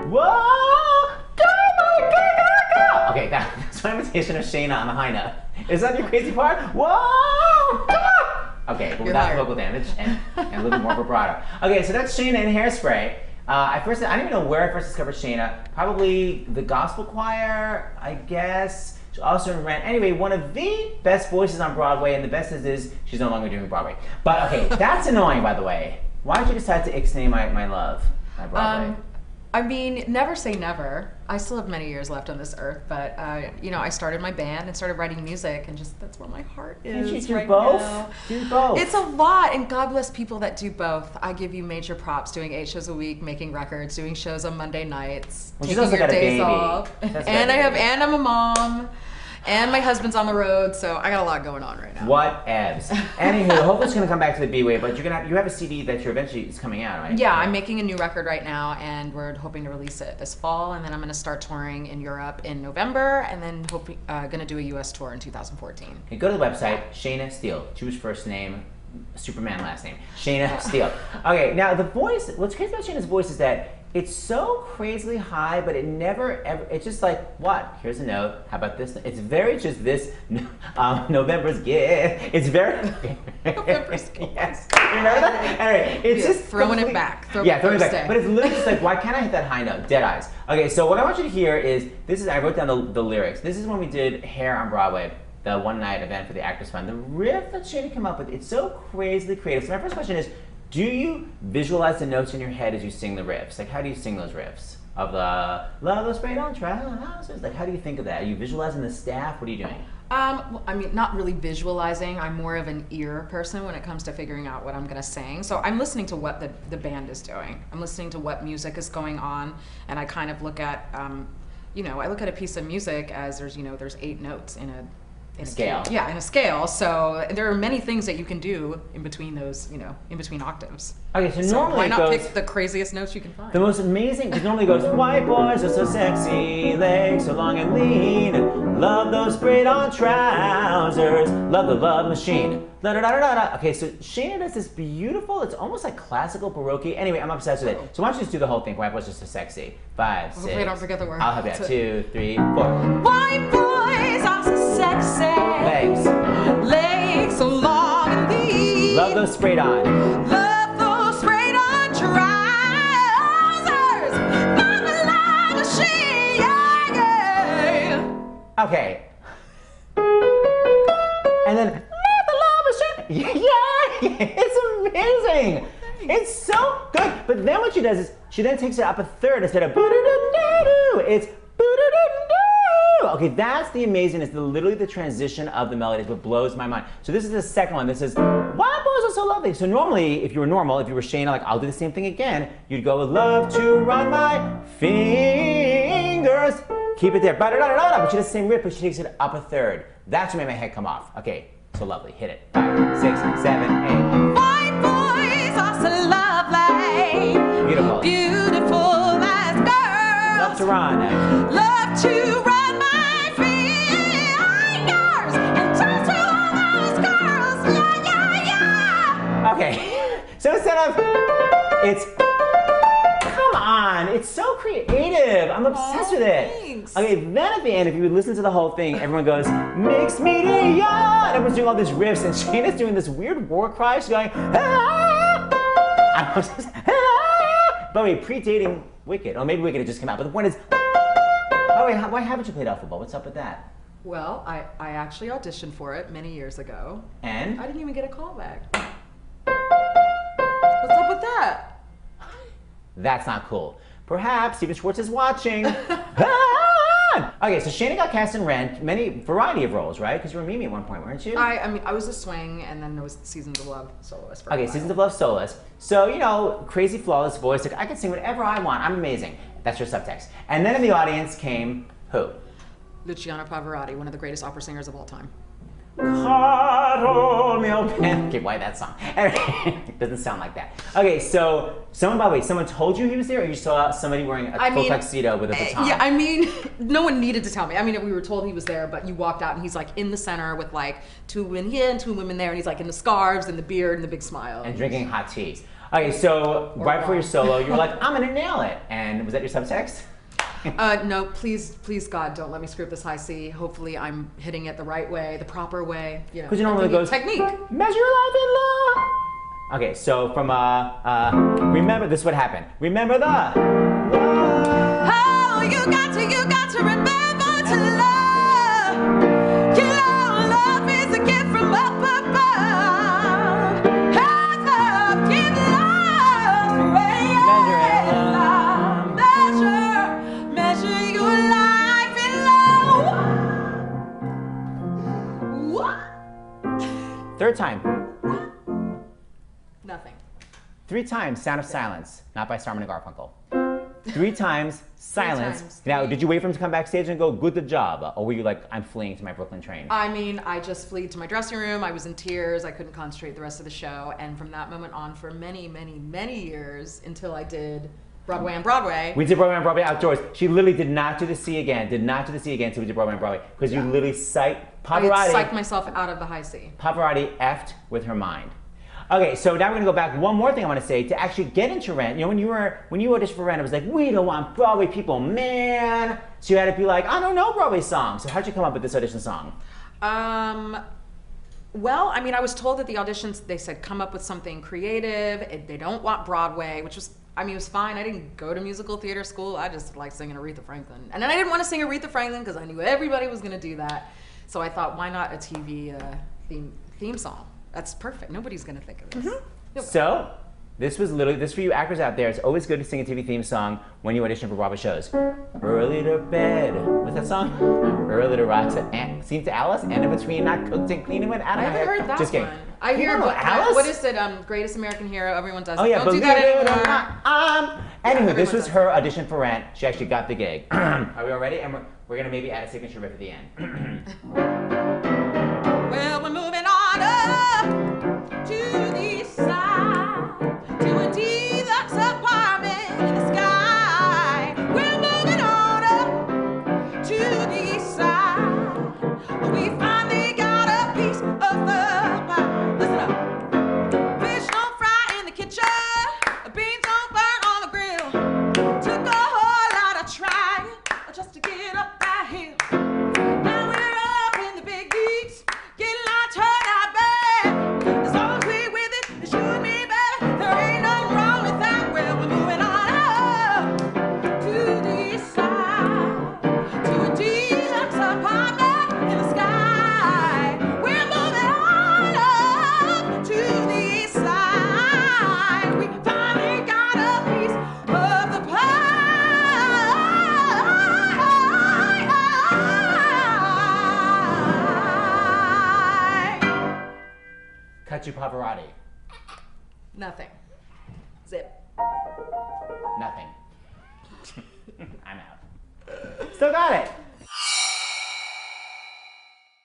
Whoa! Okay, that's my imitation of Shayna on the high note. Is that your crazy part? Whoa! Okay, but without vocal damage and a little bit more vibrato. Okay, so that's Shayna in Hairspray. I didn't even know where I first discovered Shayna. Probably the gospel choir, I guess. Also in Rent. Anyway, one of the best voices on Broadway, and the best is she's no longer doing Broadway. But okay, that's annoying, by the way. Why did you decide to ixnay my love, my Broadway? I mean, never say never. I still have many years left on this earth, but you know, I started my band and started writing music, and just that's where my heart is. Can't you do right both? now. Do both. It's a lot, and God bless people that do both. I give you major props doing 8 shows a week, making records, doing shows on Monday nights, Well, taking your days off, and I'm a mom. And my husband's on the road, so I got a lot going on right now. What evs? Anywho, hopefully it's gonna come back to the B-Way, but you have a CD that you're eventually is coming out, right? Yeah, I'm making a new record right now, and we're hoping to release it this fall, and then I'm gonna start touring in Europe in November, and then gonna do a US tour in 2014. Okay, go to the website, Shayna Steele, Jewish first name, Superman last name, Shayna Steele. Okay, now the voice, what's crazy about Shayna's voice is that it's so crazily high, but it never ever, it's just like, what? Here's a note, how about this? It's very just this, November's gift. It's very, November's gift. Yes, remember that? Anyway, it's just throwing it back. Throwing it back. But it's literally just like, why can't I hit that high note? Dead eyes. Okay, so what I want you to hear is, I wrote down the lyrics. This is when we did Hair on Broadway, the one-night event for the Actors Fund. The riff that Shayna came up with, it's so crazily creative. So my first question is, do you visualize the notes in your head as you sing the riffs? Like, how do you sing those riffs? Of the love those straight on trousers? Like, how do you think of that? Are you visualizing the staff? What are you doing? Well, I mean, not really visualizing. I'm more of an ear person when it comes to figuring out what I'm gonna sing. So I'm listening to what the band is doing. I'm listening to what music is going on, and I kind of look at, you know, I look at a piece of music as there's 8 notes in a scale. Yeah, in a scale. So there are many things that you can do in between those, in between octaves. Okay, so normally why it not goes, pick the craziest notes you can find? The most amazing, because normally it goes, white boys are so sexy, legs so long and lean, love those sprayed-on trousers, love the love machine. Da, da, da, da, da. Okay, so Shayna does this beautiful, it's almost like classical Baroque. Anyway, I'm obsessed with it. So why don't you just do the whole thing? White boys are so sexy. 5, 6. Hopefully I don't forget the word. I'll have that. 2, 3, 4. White boys are so sexy. Legs so long and lean. Love those sprayed on. Love those sprayed on trousers. Love the love machine. Yeah, yeah. Okay. And then, yeah, it's amazing. It's so good. But then what she does is she then takes it up a third instead of boo-doo-doo-doo-doo. It's boo-doo-doo-doo. Okay, that's the amazingness. Literally the transition of the melody is what blows my mind. So this is the second one. This is "Wild Boys Are So Lovely." So normally, if you were normal, if you were Shayna, like I'll do the same thing again. You'd go, "Love to run my fingers." Keep it there. But she does the same riff, but she takes it up a third. That's what made my head come off. Okay. So lovely. Hit it. 5, 6, 7, 8. White boys are so lovely. Beautiful. Beautiful as girls. Love to run. Love to run my fingers and talk to all those girls. Yeah, yeah, yeah. Okay. So instead of, it's, come on. It's so creative. I'm obsessed with it. Thanks. Okay, then at the end, if you would listen to the whole thing, everyone goes, mixed media. And everyone's doing all these riffs, and Shayna's doing this weird war cry. She's going, ah! I was just, ah! But wait, predating Wicked. Oh, maybe Wicked had just come out. But the point is, oh wait, why haven't you played Alpha Ball? What's up with that? Well, I actually auditioned for it many years ago. And? I didn't even get a call back. What's up with that? That's not cool. Perhaps Steven Schwartz is watching. Okay, so Shayna got cast in Rent, many variety of roles, right? Because you were Mimi at one point, weren't you? I mean, I was a swing, and then there was Seasons of Love soloist. Okay, Seasons of Love soloist. So, you know, crazy, flawless voice. Like, I can sing whatever I want. I'm amazing. That's your subtext. And then in the audience came who? Luciano Pavarotti, one of the greatest opera singers of all time. Carol mio pen. Okay, why that song? It doesn't sound like that. Okay, so by the way, someone told you he was there, or you saw somebody wearing a full tuxedo with a baton? Yeah, I mean, no one needed to tell me. I mean, we were told he was there, but you walked out and he's like in the center with like 2 women here and 2 women there, and he's like in the scarves and the beard and the big smile. And drinking hot tea. Okay, so right before your solo, you were like, I'm gonna nail it. And was that your subtext? No, please, God, don't let me screw up this high C. Hopefully I'm hitting it the right way, the proper way. You know, because you normally goes technique. Measure your life in love. Okay, so from remember this is what happened. Remember the love. Oh, you got to remember to love. You know, love is a gift from up above. Have love, give love, measure your life in love. What? Third time. Nothing. 3 times, Sound of Silence, not by Simon and Garfunkel. 3 times, silence. 3 times. Now, did you wait for him to come backstage and go, good job? Or were you like, I'm fleeing to my Brooklyn train? I mean, I just fled to my dressing room. I was in tears. I couldn't concentrate the rest of the show. And from that moment on, for many, many, many years, until I did Broadway on Broadway. We did Broadway on Broadway outdoors. She literally did not do the C again, so we did Broadway on Broadway. Because you literally Pavarotti. I psyched myself out of the high C. Pavarotti effed with her mind. Okay, so now we're gonna go back. One more thing I want to say to actually get into Rent. You know, when you auditioned for Rent, it was like, we don't want Broadway people, man. So you had to be like, I don't know Broadway songs. So how'd you come up with this audition song? Well, I mean, I was told at the auditions, they said come up with something creative. They don't want Broadway, which was, I mean, it was fine. I didn't go to musical theater school. I just liked singing Aretha Franklin. And then I didn't want to sing Aretha Franklin because I knew everybody was gonna do that. So I thought, why not a TV theme song? That's perfect. Nobody's gonna think of this. Mm-hmm. So, this was literally, this for you actors out there, it's always good to sing a TV theme song when you audition for Broadway shows. Early to bed, what's that song? Early to rise, seems to Alice, and in between not cooked and clean and went out of my head. I haven't heard that Just kidding. one. I hear Alice? What is it? Greatest American Hero. Everyone does. Oh yeah, don't do that anymore. Anywho, this was her audition for Rent. She actually got the gig. Are we all ready? And we're gonna maybe add a signature riff at the end. Well, we're moving on up to the side, to a deluxe apartment in the sky. We're moving on up to the side. We finally got a piece of the pie. Listen up. Fish don't fry in the kitchen, beans don't burn on the grill. Took a whole lot of trying just to get up that hill. Now we're up in the big leagues, getting our turn out bad. As long as we with it, they shoot me better. There ain't nothing wrong with that. Well, we're moving on up to the side, to a deluxe apartment in the sky. We're moving on up to the side. We finally got a piece of the pie. Cut you Pavarotti. Nothing. Zip. Nothing. I'm out. Still got it.